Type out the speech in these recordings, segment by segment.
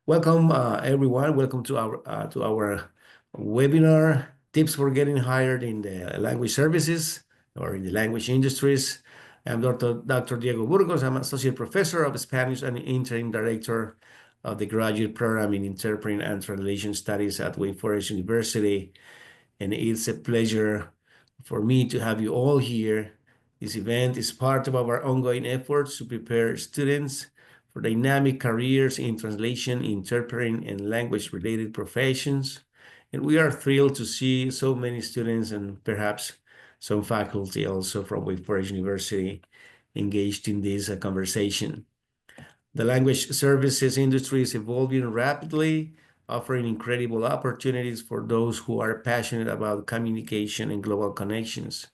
Welcome, everyone. Welcome to our webinar, Tips for Getting Hired in the Language Services or in the language industries. I'm Dr. Diego Burgos. I'm Associate Professor of Spanish and Interim Director of the Graduate Program in Interpreting and Translation Studies at Wake Forest University. And it's a pleasure for me to have you all here. This event is part of our ongoing efforts to prepare students for dynamic careers in translation, interpreting, and language-related professions. And we are thrilled to see so many students and perhaps some faculty also from Wake Forest University engaged in this conversation. The language services industry is evolving rapidly, offering incredible opportunities for those who are passionate about communication and global connections.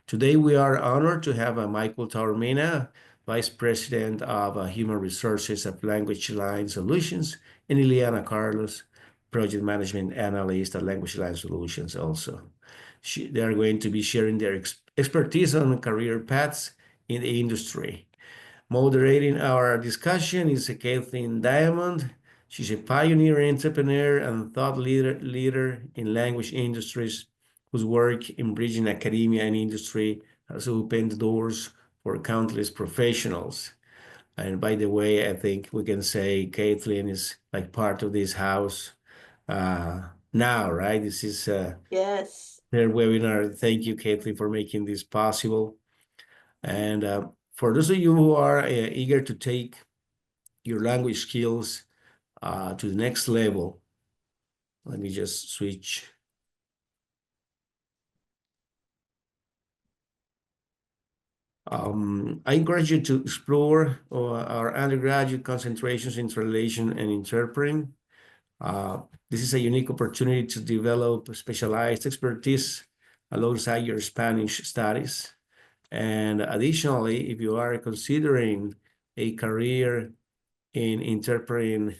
Today, we are honored to have Michael Taormina, Vice President of Human Resources at LanguageLine Solutions, and Ilyana Carlos, Project Management Analyst at LanguageLine Solutions also. They are going to be sharing their expertise on career paths in the industry. Moderating our discussion is Kathleen Diamond. She's a pioneer entrepreneur and thought leader in language industries whose work in bridging academia and industry has opened doors for countless professionals. And by the way, I think we can say Kathleen is like part of this house now, right? This is Yes. her webinar. Thank you, Kathleen, for making this possible. And for those of you who are eager to take your language skills to the next level, let me just switch. I encourage you to explore our undergraduate concentrations in translation and interpreting. This is a unique opportunity to develop specialized expertise alongside your Spanish studies. And additionally, if you are considering a career in interpreting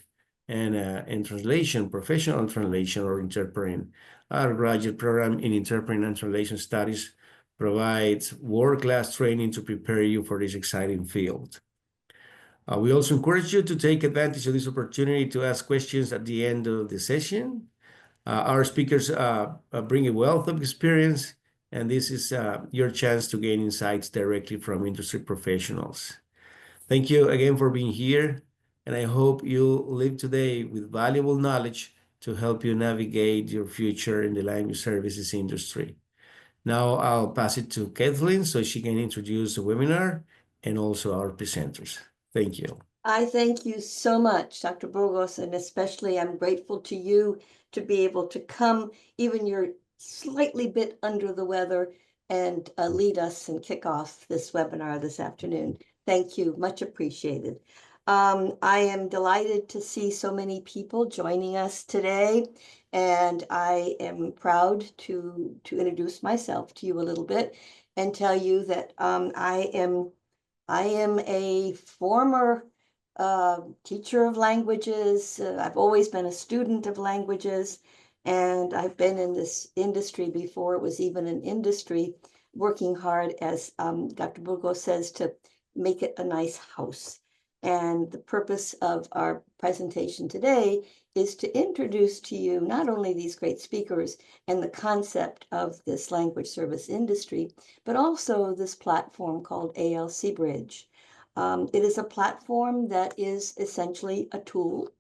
and translation, professional translation or interpreting, our graduate program in interpreting and translation studies provides world-class training to prepare you for this exciting field. We also encourage you to take advantage of this opportunity to ask questions at the end of the session. Our speakers bring a wealth of experience, and this is your chance to gain insights directly from industry professionals. Thank you again for being here, and I hope you live today with valuable knowledge to help you navigate your future in the language services industry. Now I'll pass it to Kathleen so she can introduce the webinar and also our presenters. Thank you. I thank you so much, Dr. Burgos, and especially I'm grateful to you to be able to come, even you're slightly bit under the weather, and lead us and kick off this webinar this afternoon. Thank you, much appreciated. I am delighted to see so many people joining us today, and I am proud to introduce myself to you a little bit and tell you that I am a former teacher of languages. I've always been a student of languages, and I've been in this industry before it was even an industry, working hard, as Dr. Burgos says, to make it a nice house. And the purpose of our presentation today is to introduce to you not only these great speakers and the concept of this language service industry, but also this platform called ALC Bridge. It is a platform that is essentially a tool.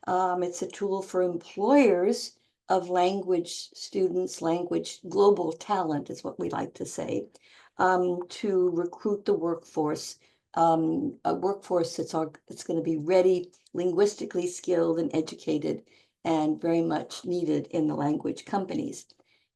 It's a tool for employers of language students, language global talent is what we like to say, to recruit the workforce, a workforce that's going to be ready, linguistically skilled and educated, and very much needed in the language companies.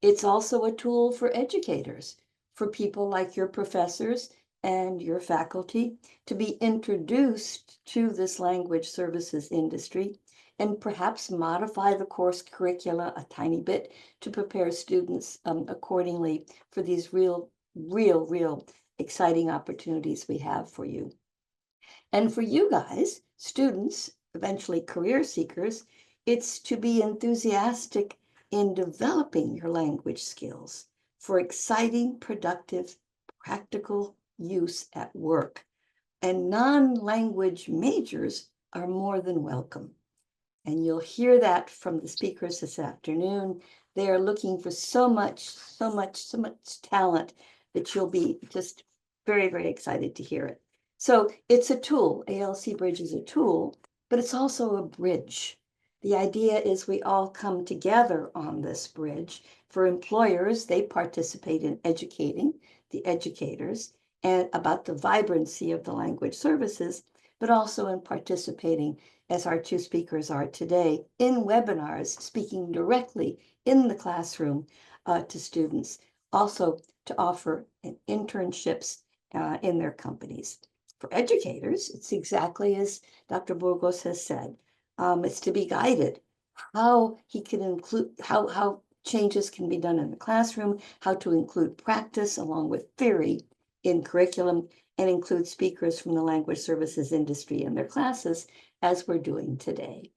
It's also a tool for educators, for people like your professors and your faculty to be introduced to this language services industry and perhaps modify the course curricula a tiny bit to prepare students accordingly for these real exciting opportunities we have for you. And for you guys, students, eventually career seekers, it's to be enthusiastic in developing your language skills for exciting, productive, practical use at work. And non-language majors are more than welcome. And you'll hear that from the speakers this afternoon. They are looking for so much talent that you'll be just very, very excited to hear it. So it's a tool. ALC Bridge is a tool, but it's also a bridge. The idea is we all come together on this bridge. For employers, they participate in educating the educators and about the vibrancy of the language services, but also in participating, as our two speakers are today, in webinars, speaking directly in the classroom to students, also to offer internships in their companies. For educators, it's exactly as Dr. Burgos has said. It's to be guided how he can include, how changes can be done in the classroom, how to include practice along with theory in curriculum, and include speakers from the language services industry in their classes, as we're doing today.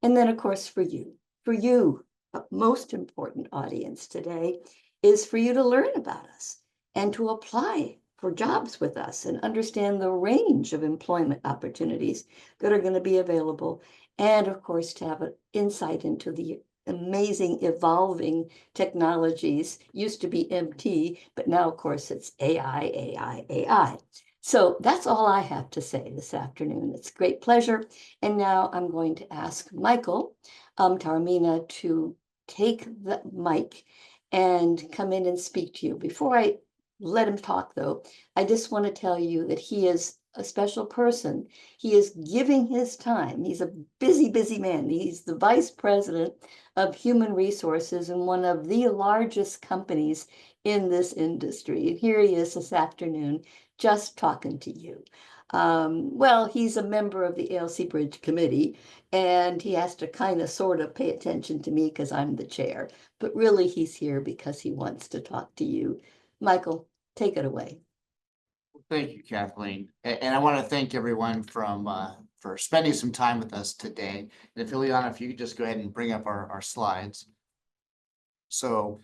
And then, of course, for you, the most important audience today is for you to learn about us and to apply for jobs with us and understand the range of employment opportunities that are going to be available. And of course, to have an insight into the amazing evolving technologies. Used to be MT, but now, of course, it's AI. So that's all I have to say this afternoon. It's a great pleasure. And now I'm going to ask Michael Taormina to take the mic and come in and speak to you. Before I let him talk, though, I just want to tell you that he is a special person. He is giving his time. He's a busy, busy man. He's the vice president of human resources in one of the largest companies in this industry. And here he is this afternoon, just talking to you. Well, he's a member of the ALC Bridge Committee, and he has to kind of sort of pay attention to me because I'm the chair. But really, he's here because he wants to talk to you. Michael, take it away. Thank you, Kathleen. And I want to thank everyone for spending some time with us today. And if Ilyana, if you could just go ahead and bring up our slides. So,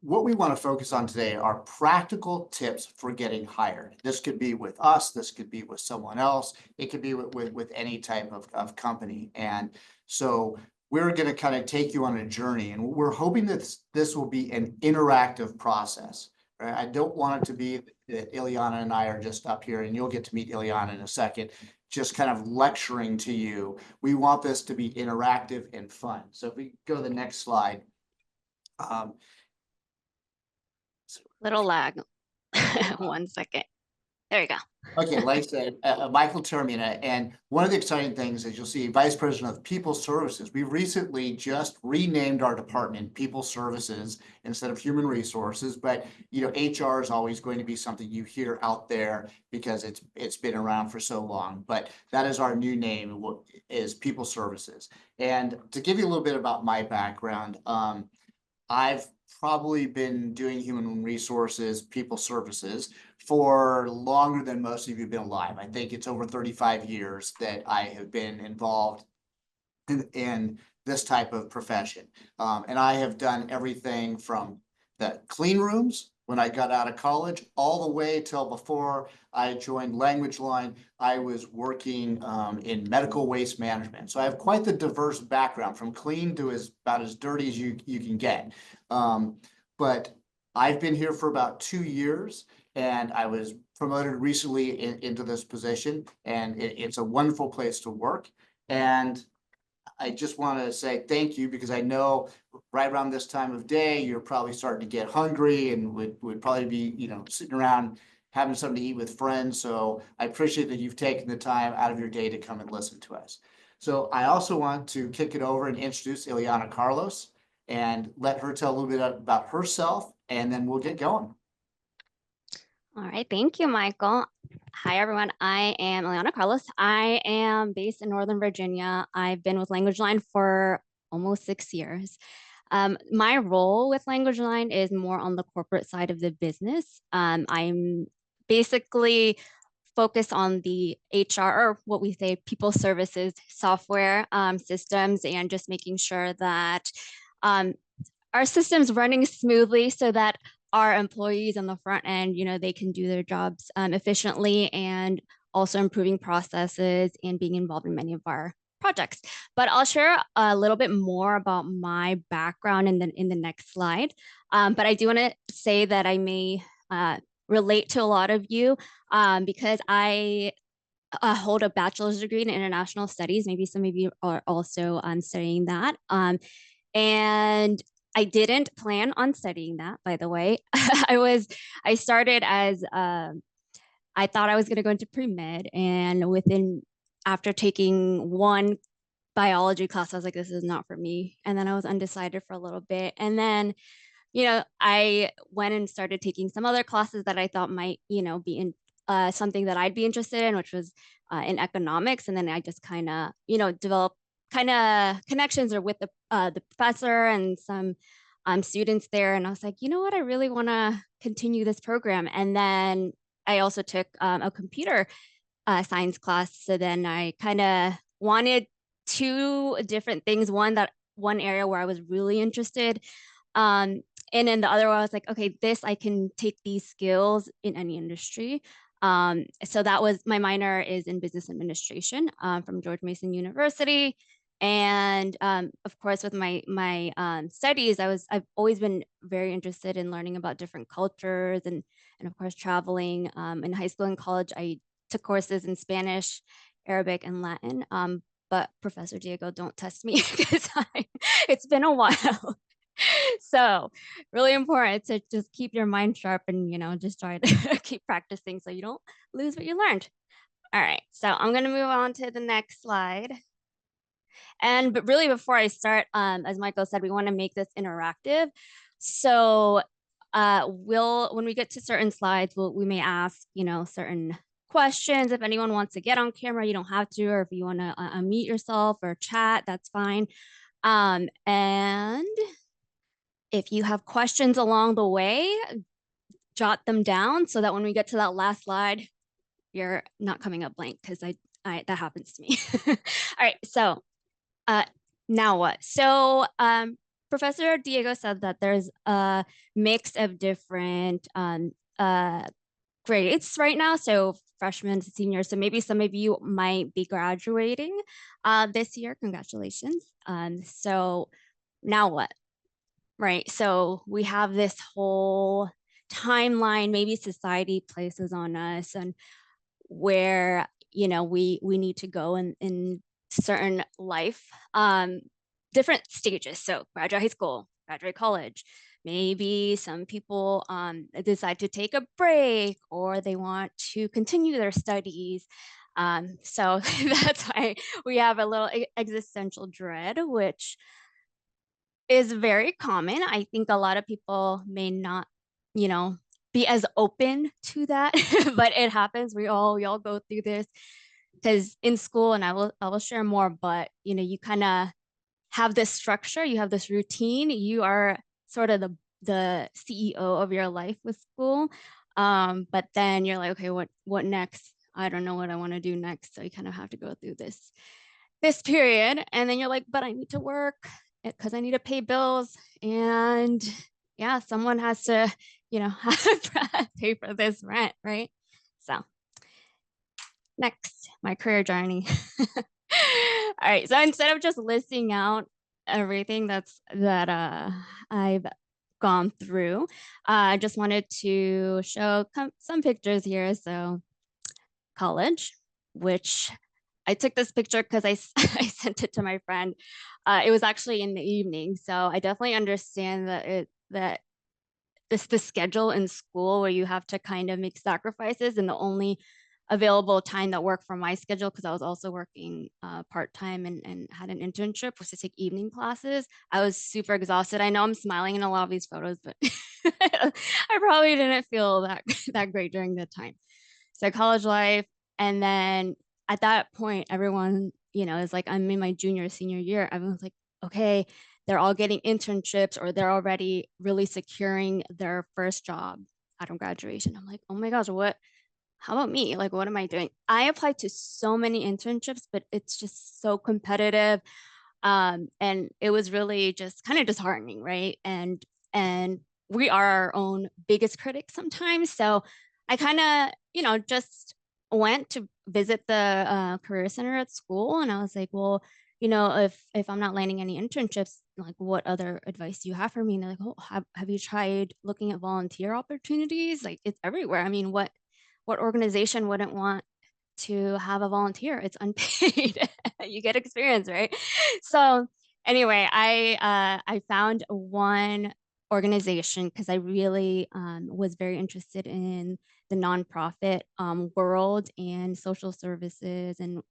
what we want to focus on today are practical tips for getting hired. This could be with us, this could be with someone else, it could be with any type of company. And so we're going to kind of take you on a journey, and we're hoping that this will be an interactive process. Right? I don't want it to be that Ilyana and I are just up here, and you'll get to meet Ilyana in a second, just kind of lecturing to you. We want this to be interactive and fun. So if we go to the next slide. Little lag. 1 second. There you go. Okay, like I said, Michael Taormina, and one of the exciting things is you'll see Vice President of People Services. We recently just renamed our department People Services instead of Human Resources, but HR is always going to be something you hear out there because it's been around for so long. But that is our new name, is People Services. And to give you a little bit about my background, I've probably been doing human resources, people services for longer than most of you have been alive. I think it's over 35 years that I have been involved in this type of profession. And I have done everything from the clean rooms when I got out of college, all the way till before I joined LanguageLine. I was working in medical waste management. So I have quite the diverse background, from clean to about as dirty as you can get. But I've been here for about 2 years, and I was promoted recently into this position, and it's a wonderful place to work. And I just want to say thank you, because I know right around this time of day, you're probably starting to get hungry and would probably be, sitting around having something to eat with friends. So I appreciate that you've taken the time out of your day to come and listen to us. So I also want to kick it over and introduce Ilyana Carlos and let her tell a little bit about herself, and then we'll get going. All right. Thank you, Michael. Hi, everyone. I am Ilyana Carlos. I am based in Northern Virginia. I've been with LanguageLine for almost 6 years. My role with LanguageLine is more on the corporate side of the business. I'm basically focused on the HR, or what we say people services software systems, and just making sure that our system's running smoothly so that our employees on the front end, they can do their jobs efficiently, and also improving processes and being involved in many of our projects. But I'll share a little bit more about my background in the next slide. But I do want to say that I may relate to a lot of you because I hold a bachelor's degree in international studies. Maybe some of you are also studying that. And I didn't plan on studying that, by the way. I started as, I thought I was going to go into pre-med, and after taking one biology class, I was like, this is not for me. And then I was undecided for a little bit. And then, I went and started taking some other classes that I thought might, be in something that I'd be interested in, which was in economics. And then I just kind of, developed kind of connections or with the professor and some students there. And I was like, you know what, I really want to continue this program. And then I also took a computer science class. So then I kind of wanted two different things. One area where I was really interested. And then the other one, I was like, okay, I can take these skills in any industry. So that was, my minor is in business administration from George Mason University. And of course, with my studies, I've always been very interested in learning about different cultures and of course traveling. In high school and college, I took courses in Spanish, Arabic, and Latin. But Professor Diego, don't test me because it's been a while. So really important to just keep your mind sharp and just try to keep practicing so you don't lose what you learned. All right, so I'm going to move on to the next slide. But really, before I start, as Michael said, we want to make this interactive. So when we get to certain slides, we may ask, certain questions. If anyone wants to get on camera, you don't have to, or if you want to unmute yourself or chat, that's fine. And if you have questions along the way, jot them down so that when we get to that last slide, you're not coming up blank, because that happens to me. All right, so now what? So Professor Diego said that there's a mix of different grades right now, so freshmen to seniors. So maybe some of you might be graduating this year. Congratulations. So now what? Right, so we have this whole timeline, maybe society places on us, and where we need to go in certain life different stages. So graduate high school, graduate college. Maybe some people decide to take a break, or they want to continue their studies. So that's why we have a little existential dread, which is very common. I think a lot of people may not, be as open to that, but it happens. We all go through this, because in school, and I will share more, but you kind of have this structure, you have this routine, you are sort of the CEO of your life with school. But then you're like, okay, what next? I don't know what I want to do next. So you kind of have to go through this period. And then you're like, but I need to work because I need to pay bills. And yeah, someone has to, pay for this rent, right? So next, my career journey. All right, so instead of just listing out everything that I've gone through, I just wanted to show some pictures here. So college, which I took this picture because I sent it to my friend. It was actually in the evening, so I definitely understand that the schedule in school where you have to kind of make sacrifices, and the only available time that worked for my schedule, because I was also working part-time and had an internship, was to take evening classes. I was super exhausted. I know I'm smiling in a lot of these photos, but I probably didn't feel that great during the time. So college life, and then at that point, everyone, is like, I'm in my junior, senior year. Everyone's like, okay, they're all getting internships, or they're already really securing their first job out of graduation. I'm like, oh my gosh, how about me? Like, what am I doing? I applied to so many internships, but it's just so competitive. And it was really just kind of disheartening, right? And we are our own biggest critics sometimes. So I kind of, just went to visit the career center at school, and I was like, well, if I'm not landing any internships, like what other advice do you have for me? And they're like, oh, have you tried looking at volunteer opportunities? Like it's everywhere. I mean, what organization wouldn't want to have a volunteer? It's unpaid. You get experience, right? So anyway, I found one organization because I really was very interested in the nonprofit world and social services and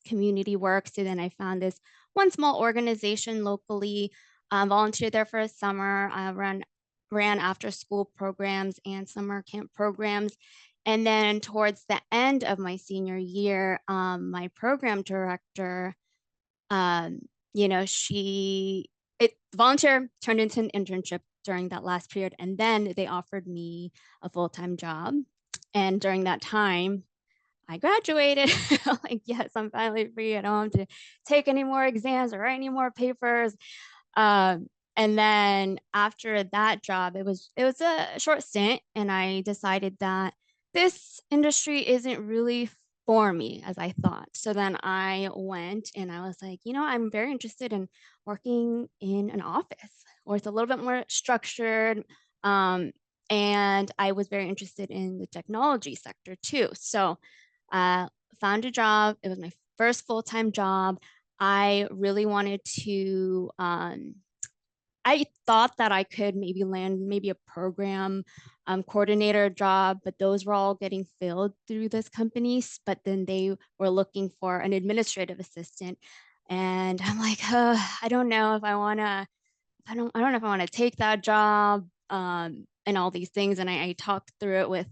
community work. So then I found this one small organization locally, volunteered there for a summer. I ran after school programs and summer camp programs. And then towards the end of my senior year, my program director, volunteer turned into an internship during that last period. And then they offered me a full-time job. And during that time, I graduated. Like, yes, I'm finally free. I don't have to take any more exams or write any more papers. And then after that job, it was a short stint, and I decided that this industry isn't really for me as I thought. So then I went and I was like, I'm very interested in working in an office where it's a little bit more structured. And I was very interested in the technology sector too. So found a job. It was my first full-time job. I really wanted to, I thought that I could maybe land a program coordinator job, but those were all getting filled through this company. But then they were looking for an administrative assistant. And I'm like, I don't know if I want to, I don't know if I want to take that job and all these things. And I talked through it with,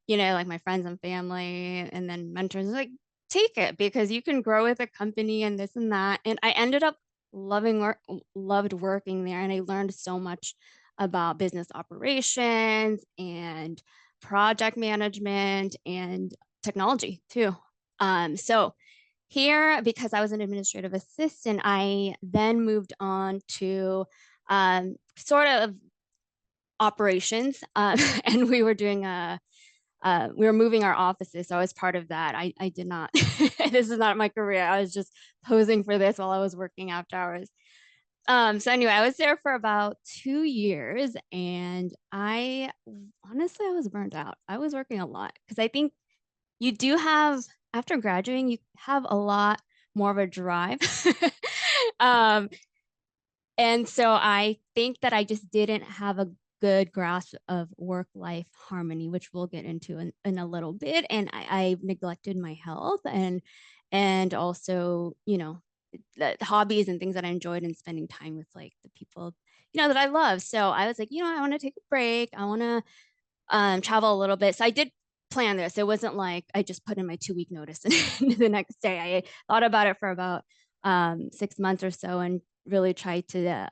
like my friends and family and then mentors, like, take it because you can grow with a company and this and that. And I ended up loved working there. And I learned so much about business operations and project management and technology too. So here, because I was an administrative assistant, I then moved on to sort of operations, and we were doing we were moving our offices, so I was part of that. I did not, this is not my career. I was just posing for this while I was working after hours. So anyway, I was there for about 2 years, and honestly, I was burned out. I was working a lot because I think you do have, after graduating, you have a lot more of a drive. And so I think that I just didn't have a good grasp of work-life harmony, which we'll get into in a little bit. And I neglected my health and also, the hobbies and things that I enjoyed and spending time with like the people, that I love. So I was like, I want to take a break. I want to travel a little bit. So I did plan this. It wasn't like I just put in my 2-week notice and the next day. I thought about it for about 6 months or so and really tried to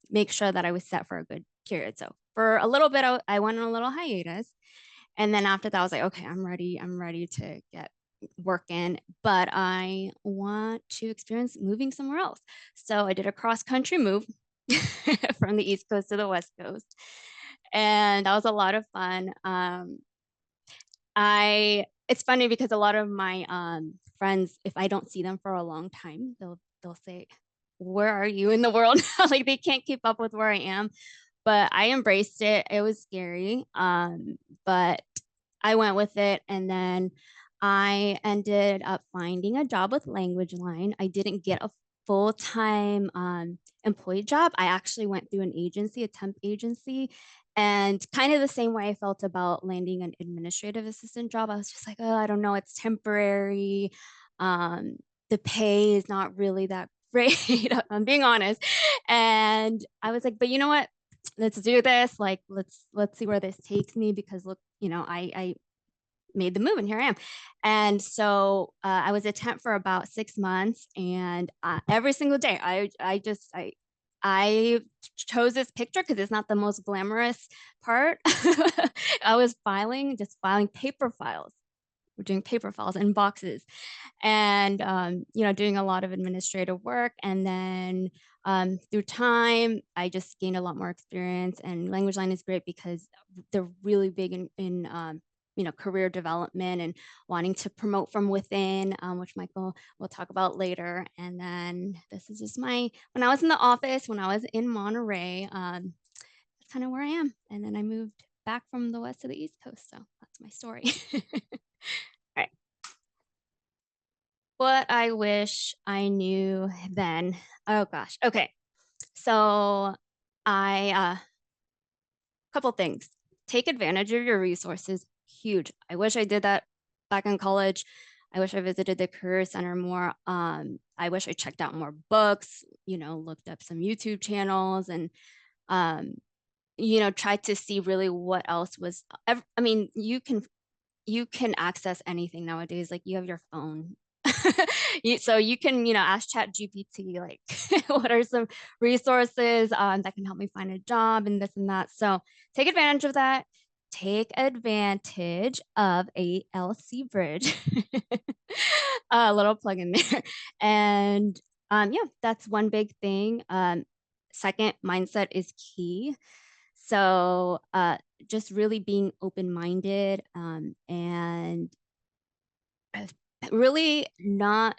make sure that I was set for a good period. So for a little bit, I went on a little hiatus. And then after that, I was like, okay, I'm ready to get working, but I want to experience moving somewhere else. So I did a cross-country move from the East Coast to the West Coast. And that was a lot of fun. It's funny because a lot of my friends, if I don't see them for a long time, they'll say, where are you in the world? Like they can't keep up with where I am. But I embraced it. It was scary. But I went with it. And then I ended up finding a job with LanguageLine. I didn't get a full-time employee job. I actually went through an agency, a temp agency, and kind of the same way I felt about landing an administrative assistant job. I was just like, oh, I don't know, it's temporary. The pay is not really that great, I'm being honest. And I was like, but you know what? Let's do this. Like, let's see where this takes me, because look, I made the move and here I am. And so I was a temp for about 6 months, and every single day I chose this picture because it's not the most glamorous part. I was filing paper files. We're doing paper files in boxes and, doing a lot of administrative work. And then through time, I just gained a lot more experience, and LanguageLine is great because they're really big in career development and wanting to promote from within, which Michael will talk about later. And then this is just when I was in the office, when I was in Monterey, that's kind of where I am. And then I moved back from the West to the East Coast. So that's my story. All right. What I wish I knew then. Oh gosh. Okay. So couple things. Take advantage of your resources. Huge. I wish I did that back in college. I wish I visited the Career Center more. I wish I checked out more books, looked up some YouTube channels and, tried to see really what else was. I mean, you can access anything nowadays. Like you have your phone. So you can, ask Chat GPT, like, what are some resources that can help me find a job and this and that. So take advantage of that. Take advantage of ALC Bridge. A little plug in there. And yeah, that's one big thing. Second, mindset is key. So just really being open-minded and really not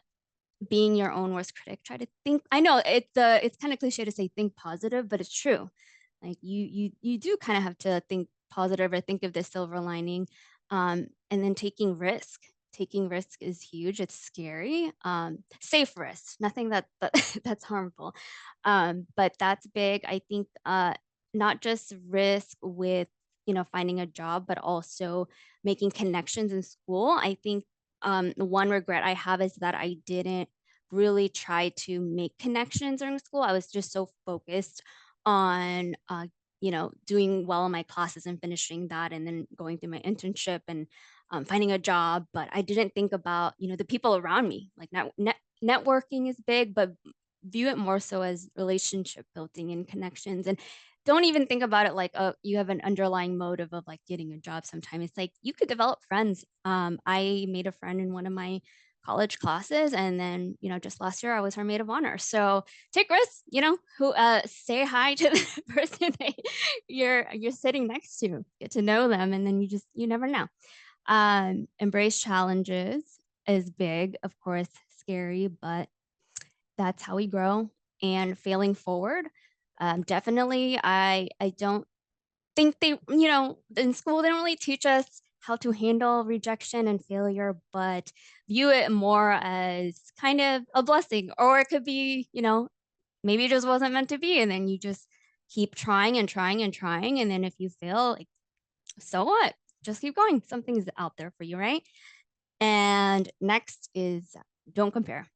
being your own worst critic. Try to think. I know it's kind of cliche to say think positive, but it's true. Like you do kind of have to think positive or think of the silver lining. And then taking risk. Taking risk is huge. It's scary. Safe risk, nothing that's harmful. But that's big. I think not just risk with finding a job, but also making connections in school. I think one regret I have is that I didn't really try to make connections during school. I was just so focused on, doing well in my classes and finishing that and then going through my internship and finding a job. But I didn't think about, the people around me. Like networking is big, but view it more so as relationship building and connections. And don't even think about it like, oh, you have an underlying motive of like getting a job sometime. It's like you could develop friends. I made a friend in one of my college classes, and then just last year I was her maid of honor. So take risks, who say hi to the person that you're sitting next to, get to know them, and then you never know. Embrace challenges is big, of course, scary, but that's how we grow. And failing forward, definitely, I don't think they, in school, they don't really teach us how to handle rejection and failure, but view it more as kind of a blessing, or it could be, maybe it just wasn't meant to be. And then you just keep trying and trying and trying. And then if you fail, like, so what? Just keep going. Something's out there for you, right? And next is don't compare.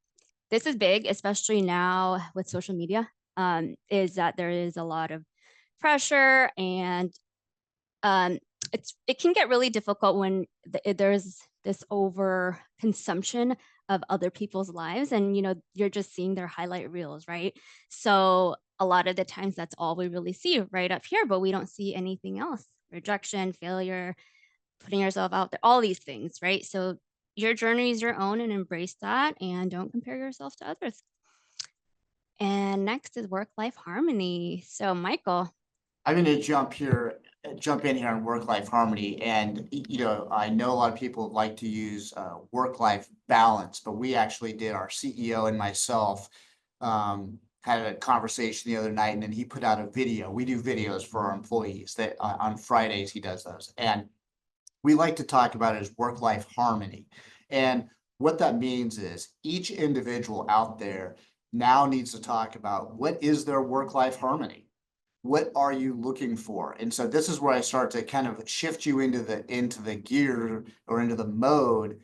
This is big, especially now with social media, is that there is a lot of pressure and it can get really difficult when there's this over consumption of other people's lives and you're just seeing their highlight reels, right? So a lot of the times that's all we really see right up here, but we don't see anything else. Rejection, failure, putting yourself out there, all these things, right? So your journey is your own and embrace that and don't compare yourself to others. And next is work-life harmony. So Michael. I'm going to jump in here on work-life harmony. And, I know a lot of people like to use work-life balance, but we actually did, our CEO and myself had a conversation the other night, and then he put out a video. We do videos for our employees that on Fridays he does those. And we like to talk about it as work-life harmony. And what that means is each individual out there now needs to talk about what is their work-life harmony. What are you looking for? And so this is where I start to kind of shift you into the gear or into the mode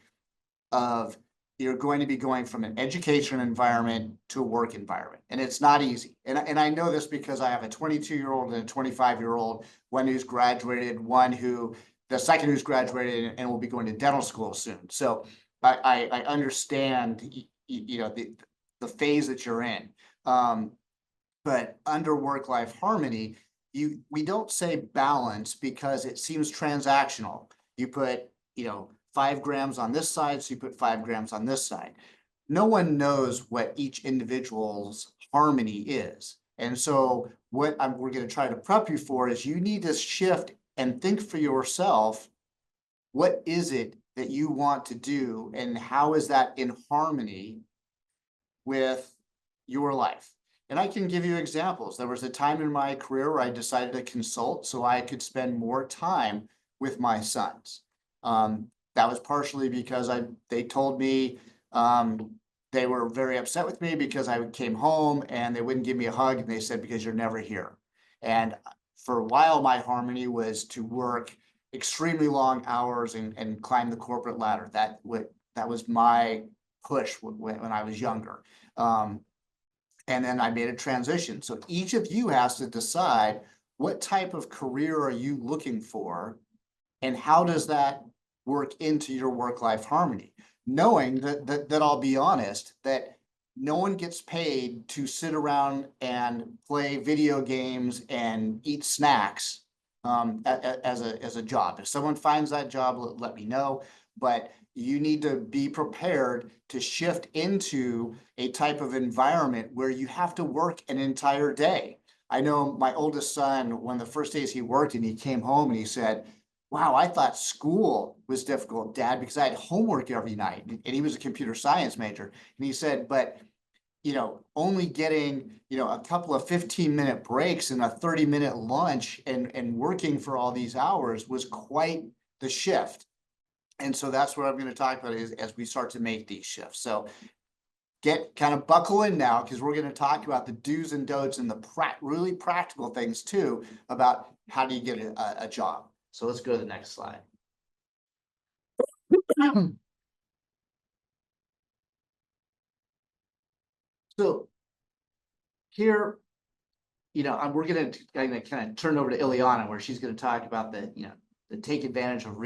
of you're going to be going from an education environment to a work environment. And it's not easy. And I know this because I have a 22-year-old and a 25-year-old, one who's graduated, the second who's graduated and will be going to dental school soon. So I understand, the phase that you're in. But under work-life harmony, we don't say balance because it seems transactional. You put, 5 grams on this side, so you put 5 grams on this side. No one knows what each individual's harmony is. And so what we're going to try to prep you for is you need to shift and think for yourself, what is it that you want to do, and how is that in harmony with your life? And I can give you examples. There was a time in my career where I decided to consult so I could spend more time with my sons. That was partially because they told me they were very upset with me because I came home and they wouldn't give me a hug, and they said, because you're never here. And for a while, my harmony was to work extremely long hours and climb the corporate ladder. That was my push when I was younger. And then I made a transition. So each of you has to decide, what type of career are you looking for, and how does that work into your work-life harmony? Knowing that I'll be honest, that no one gets paid to sit around and play video games and eat snacks as a job. If someone finds that job, let me know. But you need to be prepared to shift into a type of environment where you have to work an entire day. I know my oldest son, one of the first days he worked, and he came home and he said, wow, I thought school was difficult, Dad, because I had homework every night. And he was a computer science major. And he said, but only getting, a couple of 15-minute breaks and a 30-minute lunch and working for all these hours was quite the shift. And so that's what I'm going to talk about as we start to make these shifts. So get kind of buckle in now, because we're going to talk about the do's and don'ts and the really practical things too about how do you get a job. So let's go to the next slide. So here, we're going to kind of turn over to Ilyana, where she's going to talk about the take advantage of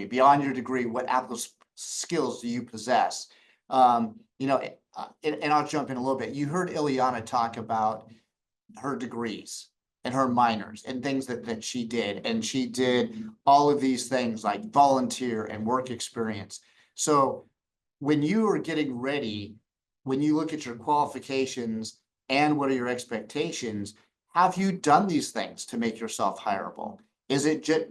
beyond your degree, what applicable skills do you possess? And I'll jump in a little bit. You heard Ilyana talk about her degrees and her minors and things that she did. And she did all of these things like volunteer and work experience. So when you are getting ready, when you look at your qualifications and what are your expectations, have you done these things to make yourself hireable?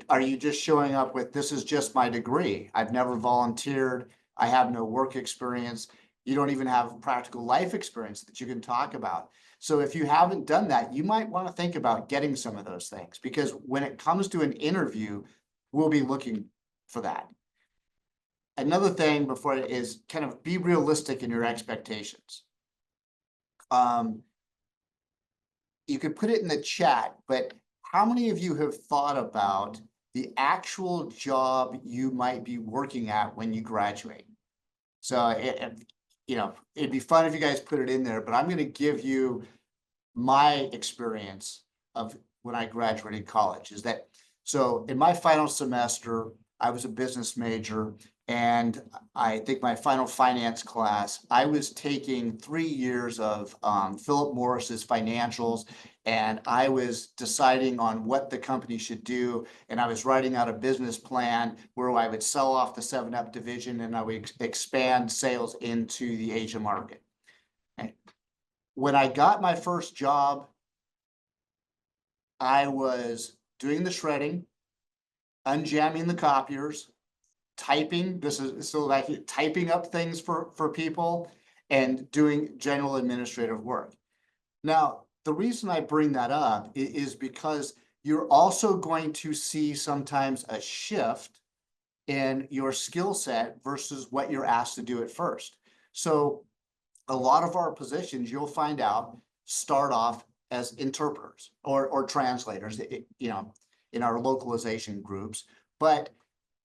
Are you just showing up with, this is just my degree, I've never volunteered, I have no work experience, you don't even have practical life experience that you can talk about? So if you haven't done that, you might want to think about getting some of those things, because when it comes to an interview, we'll be looking for that. Another thing before it is kind of be realistic in your expectations. You could put it in the chat, but how many of you have thought about the actual job you might be working at when you graduate? So it'd be fun if you guys put it in there, but I'm going to give you my experience of when I graduated college. So in my final semester, I was a business major, and I think my final finance class, I was taking 3 years of Philip Morris's financials, and I was deciding on what the company should do. And I was writing out a business plan where I would sell off the 7-Up division, and I would expand sales into the Asia market. And when I got my first job, I was doing the shredding, unjamming the copiers, typing. This is so like typing up things for people and doing general administrative work. Now, the reason I bring that up is because you're also going to see sometimes a shift in your skill set versus what you're asked to do at first. So a lot of our positions, you'll find out, start off as interpreters or translators, in our localization groups. But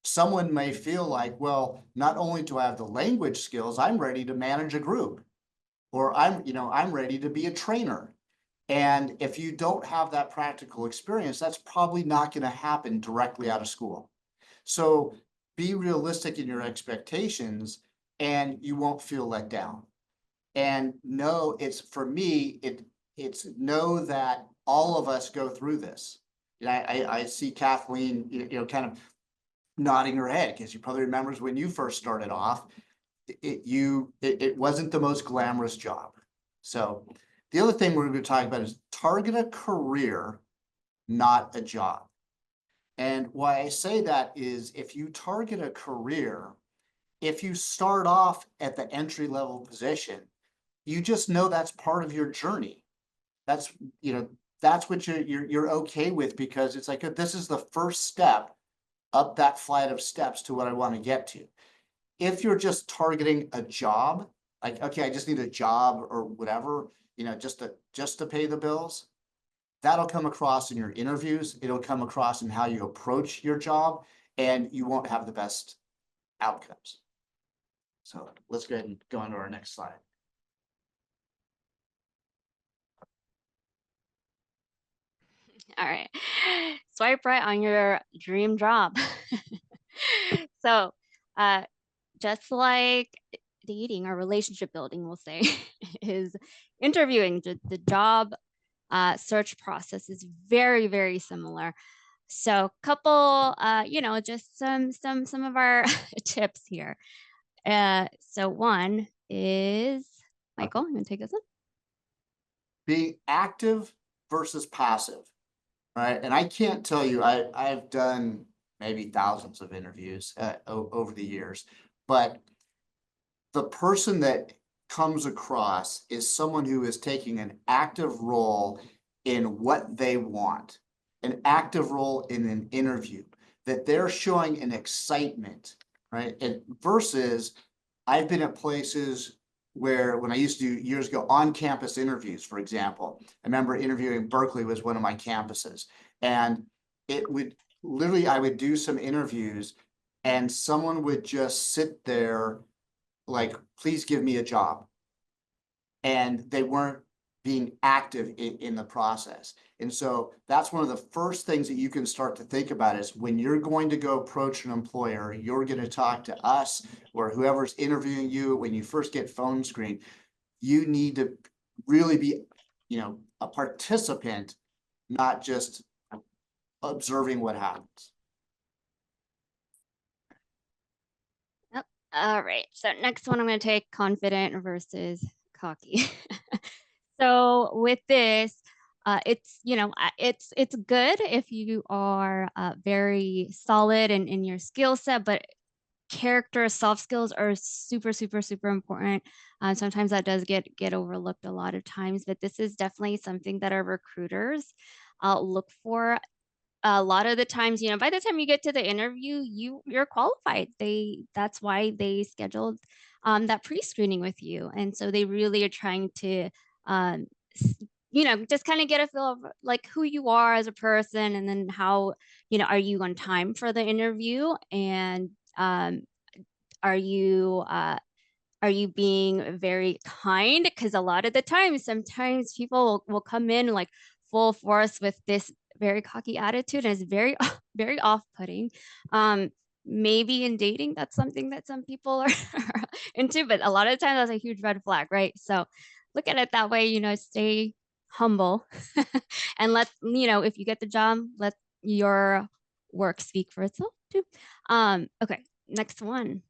someone may feel like, well, not only do I have the language skills, I'm ready to manage a group, or I'm ready to be a trainer. And if you don't have that practical experience, that's probably not going to happen directly out of school. So be realistic in your expectations, and you won't feel let down. And know it's know that all of us go through this. I see Kathleen, kind of nodding her head, because you probably remembers when you first started off, it wasn't the most glamorous job. So the other thing we're going to talk about is target a career, not a job. And why I say that is if you target a career, if you start off at the entry level position, you just know that's part of your journey. That's, that's what you're okay with, because it's like, this is the first step up that flight of steps to what I want to get to. If you're just targeting a job, like, okay, I just need a job or whatever, just to pay the bills, that'll come across in your interviews. It'll come across in how you approach your job, and you won't have the best outcomes. So let's go ahead and go on to our next slide. All right. Swipe right on your dream job. So, just like dating or relationship building, we'll say, is interviewing. The job search process is very, very similar. So, couple, just some of our tips here. So one is, Michael, you want to take this one? Being active versus passive, right? And I can't tell you, I've done maybe thousands of interviews over the years, but the person that comes across is someone who is taking an active role in what they want, an active role in an interview, that they're showing an excitement, right? And versus, I've been at places where, when I used to do years ago on-campus interviews, for example, I remember interviewing Berkeley was one of my campuses, and it would literally, I would do some interviews and someone would just sit there like, please give me a job. And they weren't being active in the process. And so that's one of the first things that you can start to think about is when you're going to go approach an employer, you're going to talk to us or whoever's interviewing you. When you first get phone screened, you need to really be, a participant, not just observing what happens. All right. So next one, I'm going to take confident versus cocky. So with this, it's it's good if you are very solid in your skill set, but character, soft skills are super, super, super important. Sometimes that does get overlooked a lot of times, but this is definitely something that our recruiters look for. A lot of the times, by the time you get to the interview, you're qualified. That's why they scheduled that pre-screening with you. And so they really are trying to just kind of get a feel of like who you are as a person, and then how, are you on time for the interview, and are you being very kind? Because a lot of the time, sometimes people will come in like full force with this very cocky attitude, and it's very, very off-putting. Maybe in dating, that's something that some people are into, but a lot of the times that's a huge red flag, right? So look at it that way, stay humble and if you get the job, let your work speak for itself too. Okay, next one.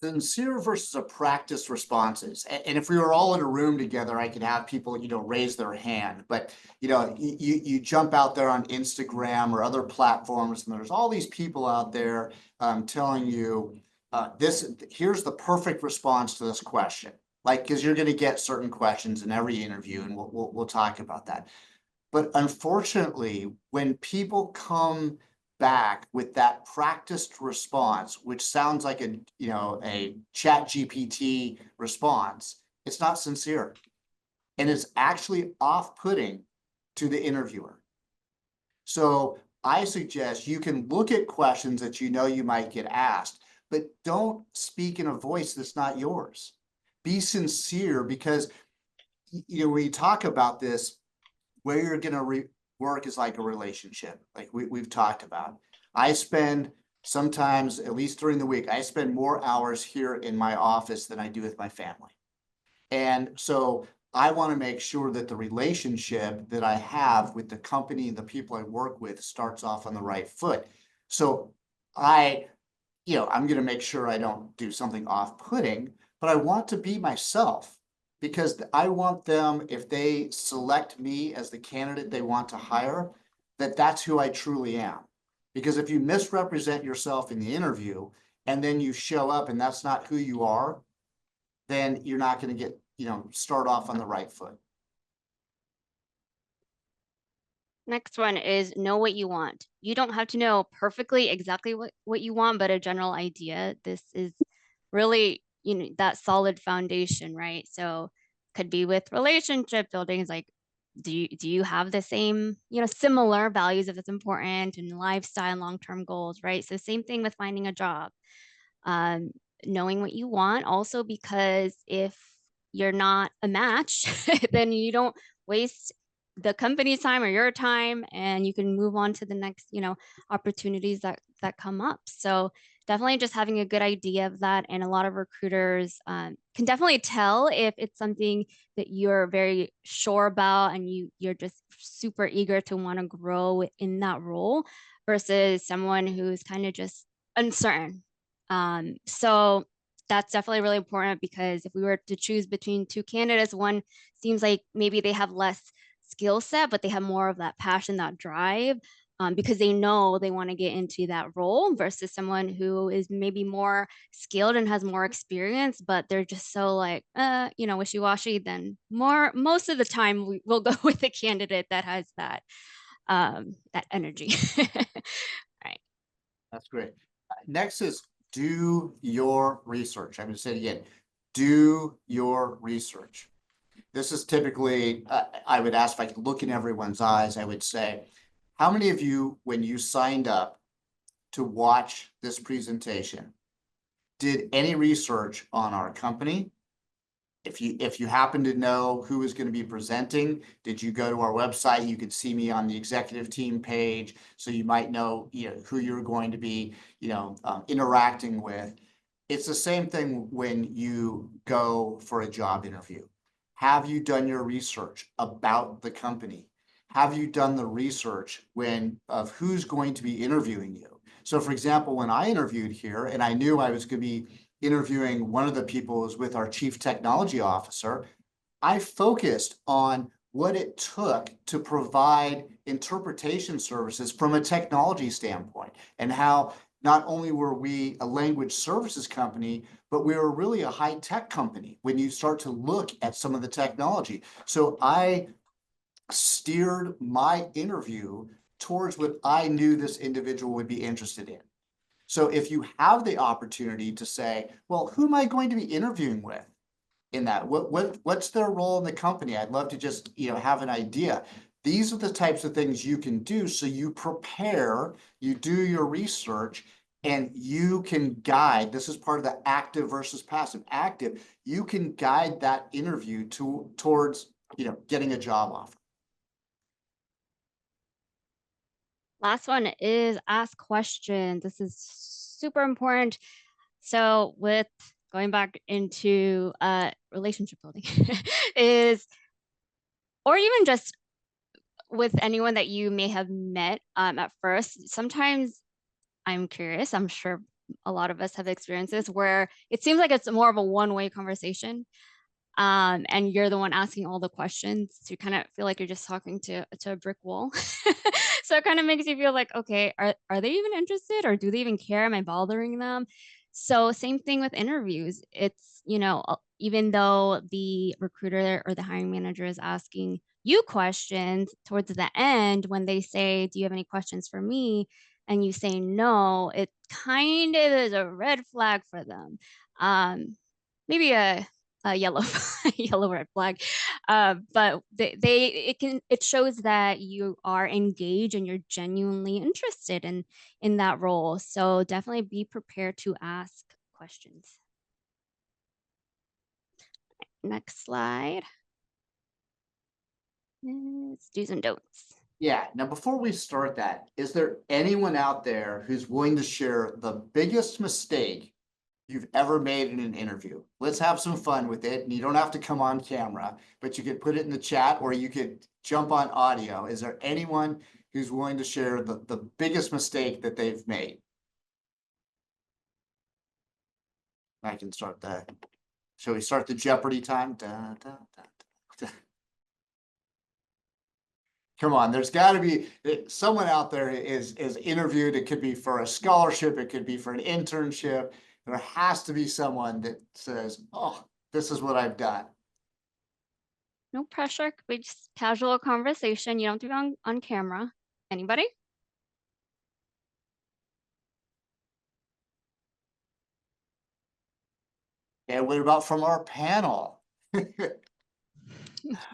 Sincere versus a practice responses. And if we were all in a room together, I could have people, raise their hand. But, you jump out there on Instagram or other platforms, and there's all these people out there telling you here's the perfect response to this question. Like, because you're going to get certain questions in every interview, and we'll talk about that. But unfortunately, when people come back with that practiced response, which sounds like a ChatGPT response, it's not sincere, and it's actually off-putting to the interviewer. So I suggest you can look at questions that you might get asked, but don't speak in a voice that's not yours. Be sincere, because when you talk about this, where you're going to work is like a relationship, like we've talked about. I spend sometimes, at least during the week, I spend more hours here in my office than I do with my family. And so I want to make sure that the relationship that I have with the company and the people I work with starts off on the right foot. So I'm going to make sure I don't do something off-putting, but I want to be myself. Because I want them, if they select me as the candidate they want to hire, that's who I truly am. Because if you misrepresent yourself in the interview and then you show up and that's not who you are, then you're not going to get, start off on the right foot. Next one is know what you want. You don't have to know perfectly exactly what you want, but a general idea. This is really, that solid foundation, right? So could be with relationship building, is like, do you have the same, similar values if it's important, and lifestyle and long-term goals, right? So same thing with finding a job. Knowing what you want also, because if you're not a match, then you don't waste the company's time or your time, and you can move on to the next, opportunities that come up. So definitely just having a good idea of that. And a lot of recruiters can definitely tell if it's something that you're very sure about and you're just super eager to want to grow in that role, versus someone who's kind of just uncertain. So that's definitely really important, because if we were to choose between two candidates, one seems like maybe they have less skill set, but they have more of that passion, that drive, because they know they want to get into that role, versus someone who is maybe more skilled and has more experience, but they're just so like, wishy-washy. Then most of the time we'll go with the candidate that has that energy. Right. That's great. Next is do your research. I'm going to say it again. Do your research. This is typically, I would ask, if I could look in everyone's eyes, I would say, how many of you, when you signed up to watch this presentation, did any research on our company? If you happen to know who is going to be presenting, did you go to our website? You could see me on the executive team page, so you might know, who you're going to be, interacting with. It's the same thing when you go for a job interview. Have you done your research about the company? Have you done the research of who's going to be interviewing you? So, for example, when I interviewed here, and I knew I was going to be interviewing one of the people who's with our chief technology officer, I focused on what it took to provide interpretation services from a technology standpoint, and how not only were we a language services company, but we were really a high-tech company when you start to look at some of the technology. So I steered my interview towards what I knew this individual would be interested in. So if you have the opportunity to say, well, who am I going to be interviewing with in that? What's their role in the company? I'd love to just, have an idea. These are the types of things you can do. So you prepare, you do your research, and you can guide. This is part of the active versus passive. Active, you can guide that interview towards, getting a job offer. Last one is ask questions. This is super important. So with going back into relationship building or even just with anyone that you may have met at first, sometimes I'm curious, I'm sure a lot of us have experiences where it seems like it's more of a one-way conversation. And you're the one asking all the questions, so you kind of feel like you're just talking to a brick wall. So it kind of makes you feel like, okay, are they even interested, or do they even care? Am I bothering them? So same thing with interviews. It's, even though the recruiter or the hiring manager is asking you questions towards the end, when they say, do you have any questions for me? And you say no, it kind of is a red flag for them. Maybe a yellow yellow red flag, but it shows that you are engaged and you're genuinely interested in that role. So definitely be prepared to ask questions. Next slide. It's do's and don'ts. Yeah. Now, before we start that, is there anyone out there who's willing to share the biggest mistake you've ever made in an interview? Let's have some fun with it. And you don't have to come on camera, but you could put it in the chat, or you could jump on audio. Is there anyone who's willing to share the biggest mistake that they've made? I can start that. Shall we start the Jeopardy time? Da, da, da, da. Come on, there's got to be someone out there is interviewed. It could be for a scholarship. It could be for an internship. There has to be someone that says, oh, this is what I've done. No pressure. Could be just casual conversation. You don't have to be on camera. Anybody? And what about from our panel?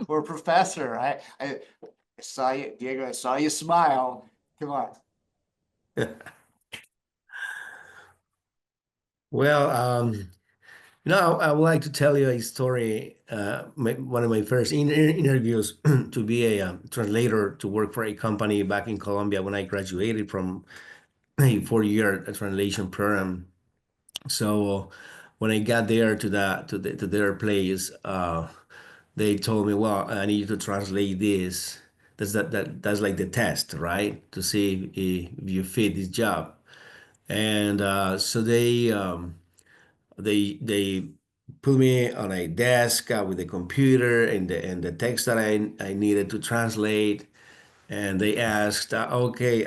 Or professor? I saw you, Diego. I saw you smile. Come on. Well, I would like to tell you a story. One of my first interviews to be a translator to work for a company back in Colombia when I graduated from a 4-year translation program. So when I got there to their place, they told me, "Well, I need you to translate this. That's like the test, right? To see if you fit this job." And so they put me on a desk with a computer and the text that I needed to translate. And they asked, "Okay,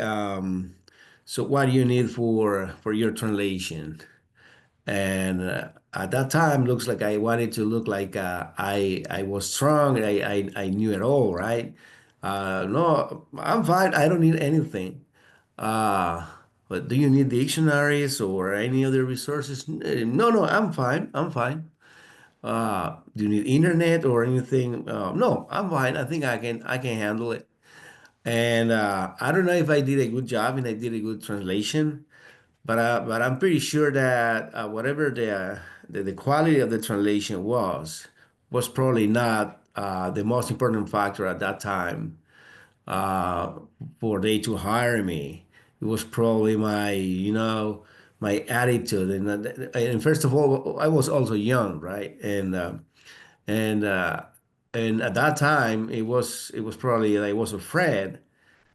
so what do you need for your translation?" And at that time, looks like I wanted to look like I was strong. I knew it all, right? No, I'm fine. I don't need anything. Uh, but do you need dictionaries or any other resources? No, no, I'm fine. I'm fine. Do you need internet or anything? No, I'm fine. I think I can handle it. And I don't know if I did a good job and I did a good translation, but I'm pretty sure that whatever the quality of the translation was probably not the most important factor at that time uh, for they to hire me. It was probably my attitude, and first of all, I was also young, right? And and at that time, it was probably I was afraid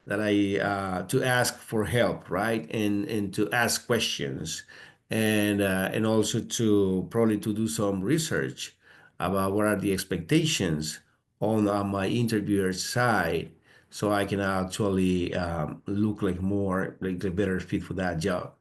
that I to ask for help, right? And to ask questions, and also to probably to do some research about what are the expectations on my interviewer's side, so I can actually look like more like a better fit for that job.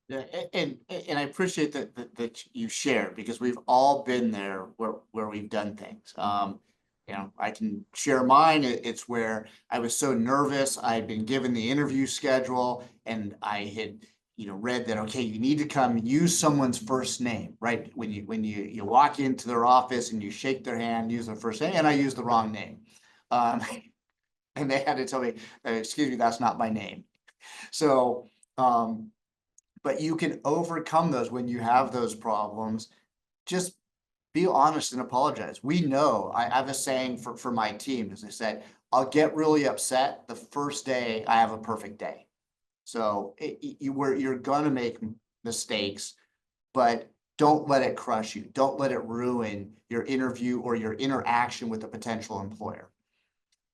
Yeah, and I appreciate that you share, because we've all been there where we've done things. I can share mine. It's where I was so nervous. I had been given the interview schedule, and I had read that, okay, you need to come use someone's first name, right? When you walk into their office and you shake their hand, use their first name, and I used the wrong name, and they had to tell me, excuse me, that's not my name. So. But you can overcome those when you have those problems. Just be honest and apologize. We know, I have a saying for my team, as I said, I'll get really upset the first day I have a perfect day. So you're gonna make mistakes, but don't let it crush you. Don't let it ruin your interview or your interaction with a potential employer.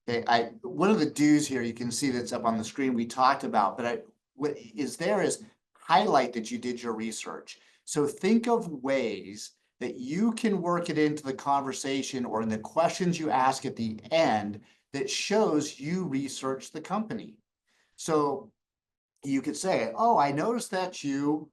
Okay, one of the do's here, you can see that's up on the screen, we talked about, but what is there is highlight that you did your research. So think of ways that you can work it into the conversation or in the questions you ask at the end that shows you researched the company. So you could say, oh, I noticed that you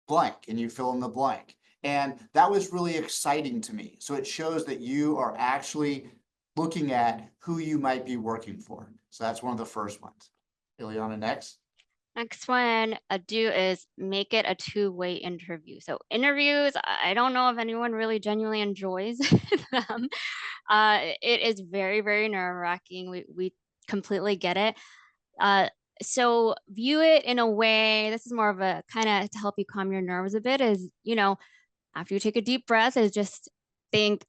blank, and you fill in the blank. And that was really exciting to me. So it shows that you are actually looking at who you might be working for. So that's one of the first ones. Ilyana, next. Next one, a do is make it a two-way interview. So interviews, I don't know if anyone really genuinely enjoys them. It is very, very nerve-wracking. We completely get it. So view it in a way, this is more of a kind of to help you calm your nerves a bit, is, after you take a deep breath, is just think